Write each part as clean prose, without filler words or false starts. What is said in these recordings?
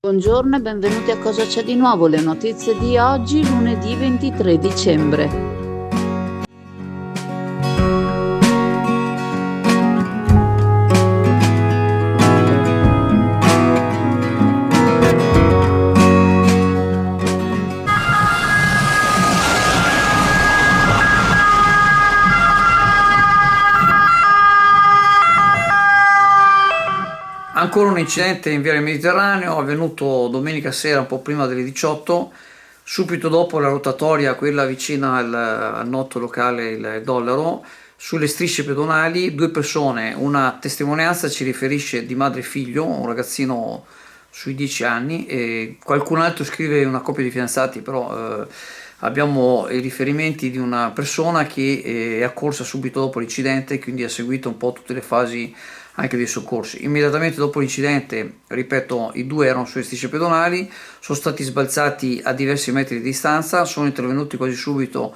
Buongiorno e benvenuti a Cosa c'è di nuovo, le notizie di oggi, lunedì 23 dicembre. Ancora un incidente in Viale Mediterraneo, avvenuto domenica sera un po' prima delle 18, subito dopo la rotatoria, quella vicina al noto locale il Dollaro, sulle strisce pedonali, due persone, una testimonianza ci riferisce di madre e figlio, un ragazzino sui 10 anni, e qualcun altro scrive una coppia di fidanzati, però abbiamo i riferimenti di una persona che è accorsa subito dopo l'incidente, quindi ha seguito un po' tutte le fasi anche dei soccorsi. Immediatamente dopo l'incidente, ripeto, i due erano sulle strisce pedonali, sono stati sbalzati a diversi metri di distanza, sono intervenuti quasi subito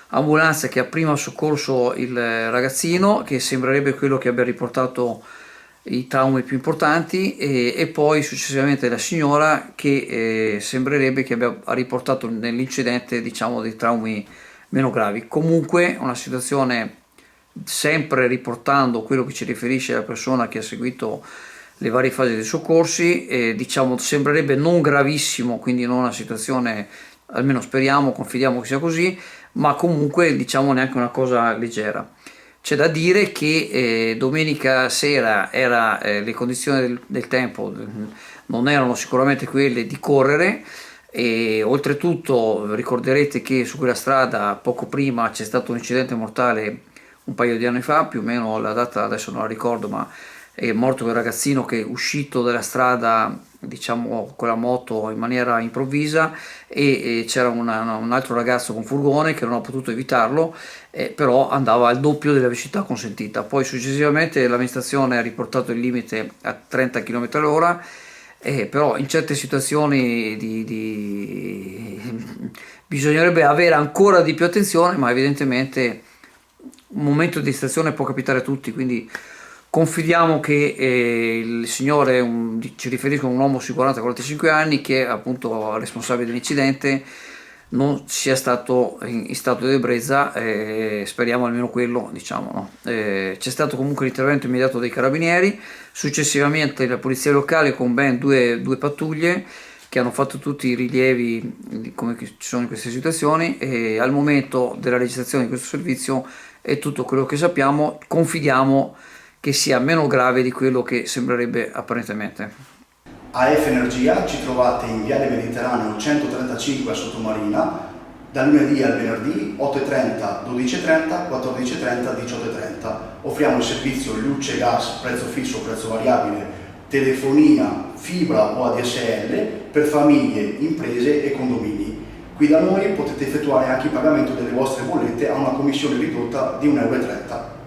ambulanza che ha prima soccorso il ragazzino, che sembrerebbe quello che abbia riportato i traumi più importanti, e poi successivamente la signora che sembrerebbe che abbia riportato nell'incidente, diciamo, dei traumi meno gravi. Comunque una situazione, sempre riportando quello che ci riferisce la persona che ha seguito le varie fasi dei soccorsi, diciamo sembrerebbe non gravissimo, quindi non una situazione, almeno speriamo, confidiamo che sia così, ma comunque diciamo neanche una cosa leggera. C'è da dire che domenica sera le condizioni del tempo non erano sicuramente quelle di correre, e oltretutto ricorderete che su quella strada poco prima c'è stato un incidente mortale un paio di anni fa, più o meno la data adesso non la ricordo, ma è morto quel ragazzino che è uscito dalla strada, diciamo, con la moto in maniera improvvisa, e c'era un altro ragazzo con furgone che non ha potuto evitarlo, però andava al doppio della velocità consentita. Poi successivamente l'amministrazione ha riportato il limite a 30 km all'ora, però in certe situazioni bisognerebbe avere ancora di più attenzione, ma evidentemente un momento di distrazione può capitare a tutti, quindi confidiamo che il signore, ci riferisco a un uomo sui 40-45 anni, che è appunto responsabile dell'incidente, non sia stato in stato di ebbrezza, speriamo almeno quello, diciamo, no? C'è stato comunque l'intervento immediato dei carabinieri, successivamente la polizia locale con ben due pattuglie che hanno fatto tutti i rilievi di come ci sono in queste situazioni, e al momento della registrazione di questo servizio è tutto quello che sappiamo. Confidiamo che sia meno grave di quello che sembrerebbe apparentemente. AF Energia ci trovate in Viale Mediterraneo 135 a Sottomarina, dal lunedì al venerdì 8.30, 12.30, 14.30, 18.30. Offriamo il servizio luce, gas, prezzo fisso, prezzo variabile, telefonia, fibra o ADSL per famiglie, imprese e condomini. Qui da noi potete effettuare anche il pagamento delle vostre bollette a una commissione ridotta di 1,30 euro.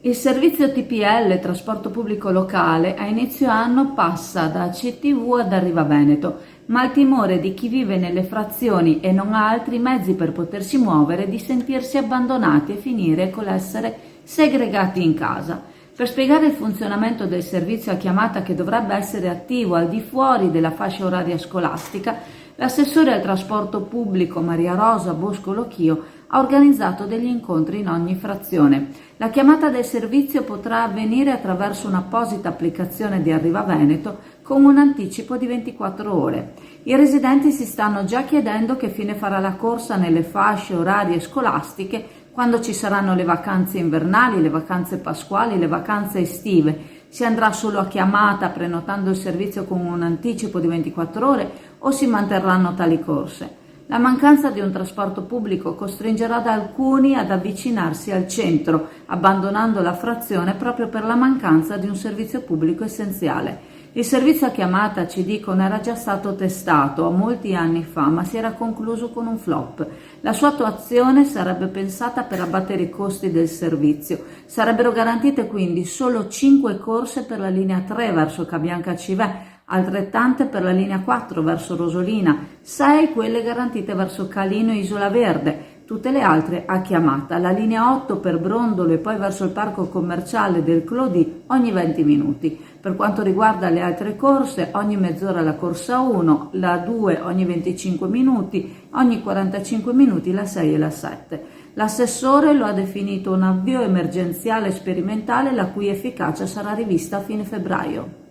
Il servizio TPL, trasporto pubblico locale, a inizio anno passa da CTV ad Arriva Veneto, ma il timore di chi vive nelle frazioni e non ha altri mezzi per potersi muovere di sentirsi abbandonati e finire con l'essere segregati in casa. Per spiegare il funzionamento del servizio a chiamata, che dovrebbe essere attivo al di fuori della fascia oraria scolastica, l'assessore al trasporto pubblico Maria Rosa Bosco Lochio ha organizzato degli incontri in ogni frazione. La chiamata del servizio potrà avvenire attraverso un'apposita applicazione di Arriva Veneto con un anticipo di 24 ore. I residenti si stanno già chiedendo che fine farà la corsa nelle fasce orarie scolastiche quando ci saranno le vacanze invernali, le vacanze pasquali, le vacanze estive. Si andrà solo a chiamata prenotando il servizio con un anticipo di 24 ore o si manterranno tali corse? La mancanza di un trasporto pubblico costringerà da alcuni ad avvicinarsi al centro, abbandonando la frazione proprio per la mancanza di un servizio pubblico essenziale. Il servizio a chiamata, ci dicono, era già stato testato molti anni fa, ma si era concluso con un flop. La sua attuazione sarebbe pensata per abbattere i costi del servizio. Sarebbero garantite quindi solo 5 corse per la linea 3 verso Cabianca Civè, altrettante per la linea 4 verso Rosolina, 6 quelle garantite verso Calino e Isola Verde, tutte le altre a chiamata. La linea 8 per Brondolo e poi verso il parco commerciale del Clodì ogni 20 minuti. Per quanto riguarda le altre corse, ogni mezz'ora la corsa 1, la 2 ogni 25 minuti, ogni 45 minuti la 6 e la 7. L'assessore lo ha definito un avvio emergenziale sperimentale la cui efficacia sarà rivista a fine febbraio.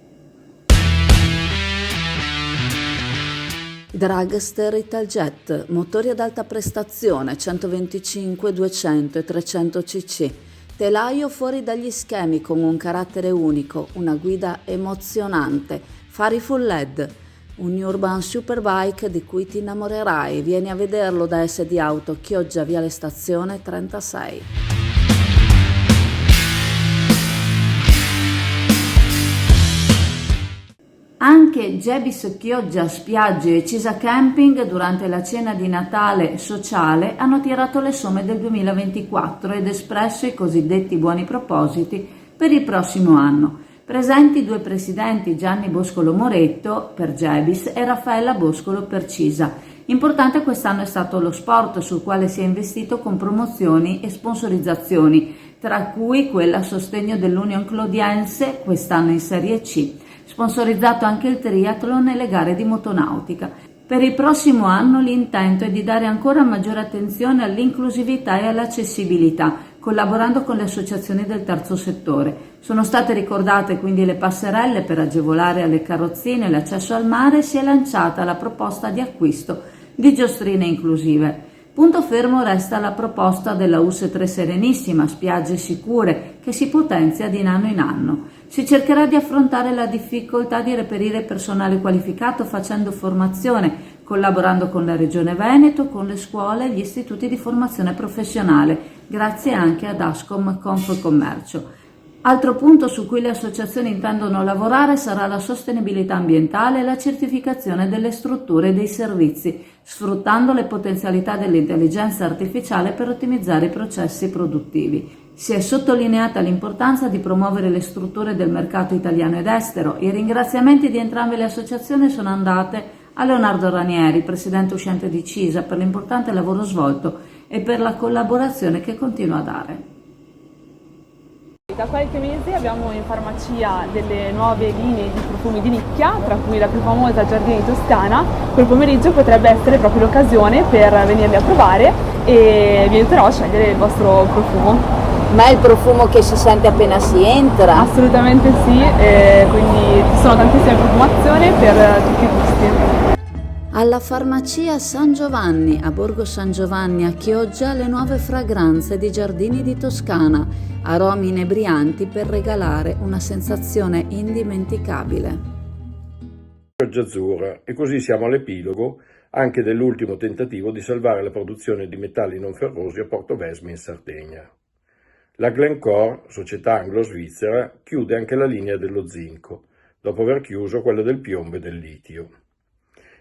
Dragster Italjet, motori ad alta prestazione 125, 200 e 300 cc. Telaio fuori dagli schemi con un carattere unico, una guida emozionante, fari full LED, un urban superbike di cui ti innamorerai. Vieni a vederlo da SD Auto, Chioggia, Viale Stazione 36. Anche Gebis Chioggia Spiagge e Cisa Camping durante la cena di Natale sociale hanno tirato le somme del 2024 ed espresso i cosiddetti buoni propositi per il prossimo anno. Presenti 2 presidenti, Gianni Boscolo Moretto per Gebis e Raffaella Boscolo per Cisa. Importante quest'anno è stato lo sport, sul quale si è investito con promozioni e sponsorizzazioni, tra cui quella a sostegno dell'Union Clodiense, quest'anno in Serie C. Sponsorizzato anche il triathlon e le gare di motonautica. Per il prossimo anno l'intento è di dare ancora maggiore attenzione all'inclusività e all'accessibilità, collaborando con le associazioni del terzo settore. Sono state ricordate quindi le passerelle per agevolare alle carrozzine l'accesso al mare e si è lanciata la proposta di acquisto di giostrine inclusive. Punto fermo resta la proposta della US3 Serenissima, spiagge sicure, che si potenzia di anno in anno. Si cercherà di affrontare la difficoltà di reperire personale qualificato facendo formazione, collaborando con la Regione Veneto, con le scuole e gli istituti di formazione professionale, grazie anche ad Ascom Confcommercio. Altro punto su cui le associazioni intendono lavorare sarà la sostenibilità ambientale e la certificazione delle strutture e dei servizi, sfruttando le potenzialità dell'intelligenza artificiale per ottimizzare i processi produttivi. Si è sottolineata l'importanza di promuovere le strutture del mercato italiano ed estero. I ringraziamenti di entrambe le associazioni sono andate a Leonardo Ranieri, presidente uscente di Cisa, per l'importante lavoro svolto e per la collaborazione che continua a dare. Da qualche mese abbiamo in farmacia delle nuove linee di profumi di nicchia, tra cui la più famosa Giardini Toscana. Quel pomeriggio potrebbe essere proprio l'occasione per venirli a provare e vi aiuterò a scegliere il vostro profumo. Ma è il profumo che si sente appena si entra? Assolutamente sì, quindi ci sono tantissime profumazioni per tutti i gusti. Alla farmacia San Giovanni, a Borgo San Giovanni a Chioggia, le nuove fragranze di Giardini di Toscana, aromi inebrianti per regalare una sensazione indimenticabile. Chioggia Azzurra, e così siamo all'epilogo anche dell'ultimo tentativo di salvare la produzione di metalli non ferrosi a Portovesme in Sardegna. La Glencore, società anglo-svizzera, chiude anche la linea dello zinco, dopo aver chiuso quella del piombo e del litio.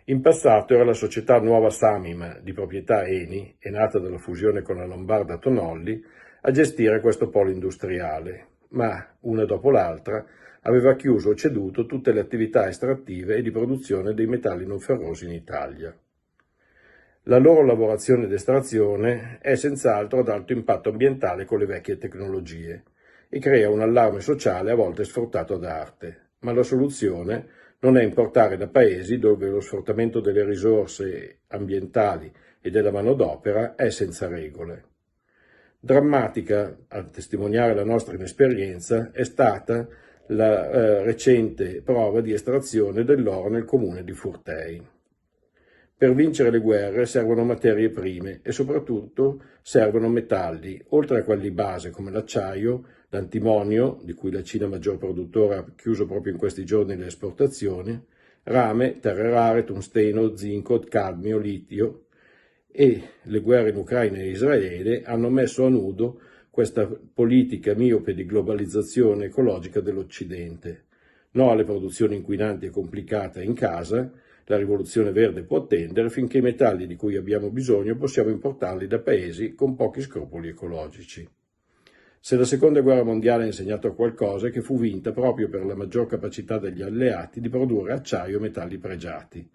In passato era la società Nuova Samim, di proprietà Eni e nata dalla fusione con la Lombarda Tonolli, a gestire questo polo industriale, ma, una dopo l'altra, aveva chiuso o ceduto tutte le attività estrattive e di produzione dei metalli non ferrosi in Italia. La loro lavorazione ed estrazione è senz'altro ad alto impatto ambientale con le vecchie tecnologie e crea un allarme sociale a volte sfruttato ad arte, ma la soluzione non è importare da paesi dove lo sfruttamento delle risorse ambientali e della manodopera è senza regole. Drammatica, a testimoniare la nostra inesperienza, è stata la recente prova di estrazione dell'oro nel comune di Furtei. Per vincere le guerre servono materie prime e soprattutto servono metalli, oltre a quelli base come l'acciaio, l'antimonio, di cui la Cina maggior produttore ha chiuso proprio in questi giorni le esportazioni, rame, terre rare, tungsteno, zinco, cadmio, litio, e le guerre in Ucraina e Israele hanno messo a nudo questa politica miope di globalizzazione ecologica dell'Occidente. No alle produzioni inquinanti e complicate in casa. La rivoluzione verde può attendere finché i metalli di cui abbiamo bisogno possiamo importarli da paesi con pochi scrupoli ecologici. Se la seconda guerra mondiale ha insegnato qualcosa è che fu vinta proprio per la maggior capacità degli alleati di produrre acciaio e metalli pregiati.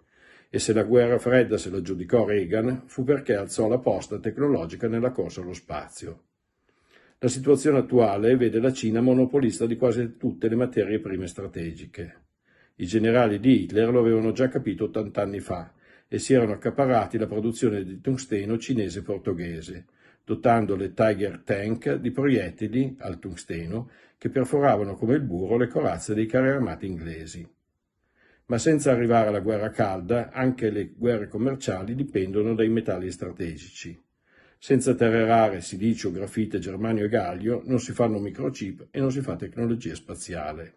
e se la guerra fredda se la giudicò Reagan fu perché alzò la posta tecnologica nella corsa allo spazio. La situazione attuale vede la Cina monopolista di quasi tutte le materie prime strategiche. I generali di Hitler lo avevano già capito 80 anni fa e si erano accaparrati la produzione di tungsteno cinese e portoghese, dotando le Tiger Tank di proiettili al tungsteno che perforavano come il burro le corazze dei carri armati inglesi. Ma senza arrivare alla guerra calda, anche le guerre commerciali dipendono dai metalli strategici. Senza terre rare, silicio, grafite, germanio e gallio non si fanno microchip e non si fa tecnologia spaziale.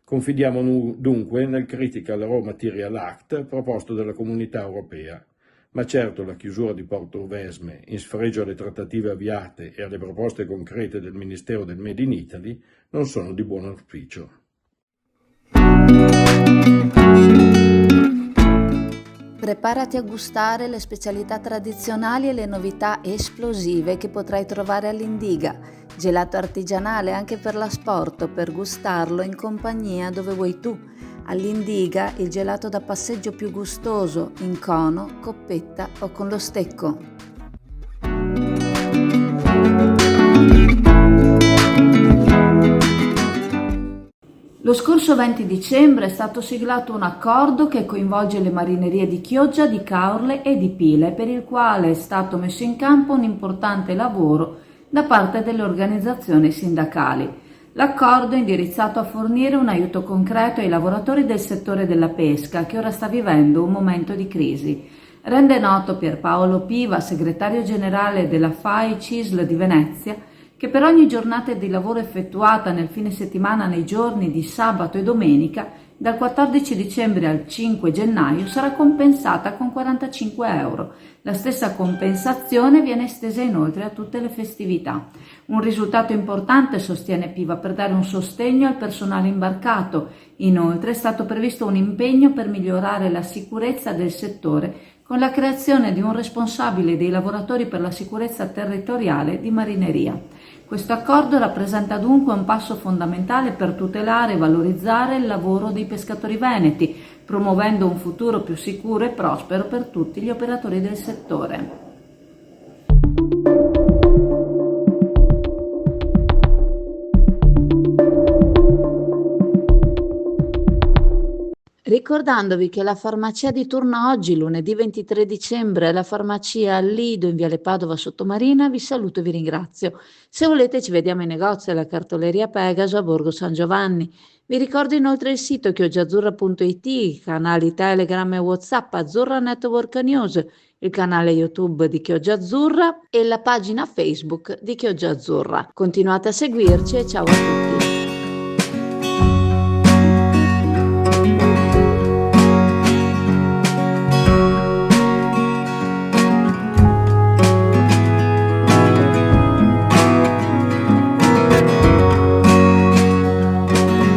Confidiamo dunque nel Critical Raw Material Act proposto dalla Comunità Europea, ma certo la chiusura di Porto Vesme, in sfregio alle trattative avviate e alle proposte concrete del Ministero del Made in Italy, non sono di buon auspicio. Preparati a gustare le specialità tradizionali e le novità esplosive che potrai trovare all'Indiga. Gelato artigianale anche per l'asporto, per gustarlo in compagnia dove vuoi tu. All'Indiga il gelato da passeggio più gustoso, in cono, coppetta o con lo stecco. Lo scorso 20 dicembre è stato siglato un accordo che coinvolge le marinerie di Chioggia, di Caorle e di Pile, per il quale è stato messo in campo un importante lavoro da parte delle organizzazioni sindacali. L'accordo è indirizzato a fornire un aiuto concreto ai lavoratori del settore della pesca, che ora sta vivendo un momento di crisi. Rende noto Pierpaolo Piva, segretario generale della FAI CISL di Venezia, che per ogni giornata di lavoro effettuata nel fine settimana nei giorni di sabato e domenica, dal 14 dicembre al 5 gennaio, sarà compensata con 45 euro. La stessa compensazione viene estesa inoltre a tutte le festività. Un risultato importante, sostiene Piva, per dare un sostegno al personale imbarcato. Inoltre è stato previsto un impegno per migliorare la sicurezza del settore con la creazione di un responsabile dei lavoratori per la sicurezza territoriale di marineria. Questo accordo rappresenta dunque un passo fondamentale per tutelare e valorizzare il lavoro dei pescatori veneti, promuovendo un futuro più sicuro e prospero per tutti gli operatori del settore. Ricordandovi che la farmacia di turno oggi, lunedì 23 dicembre, è la farmacia Lido in Viale Padova Sottomarina. Vi saluto e vi ringrazio. Se volete ci vediamo in negozio alla cartoleria Pegaso a Borgo San Giovanni. Vi ricordo inoltre il sito chioggiaazzurra.it, i canali Telegram e WhatsApp Azzurra Network News, il canale YouTube di Chioggia Azzurra e la pagina Facebook di Chioggia Azzurra. Continuate a seguirci e ciao a tutti.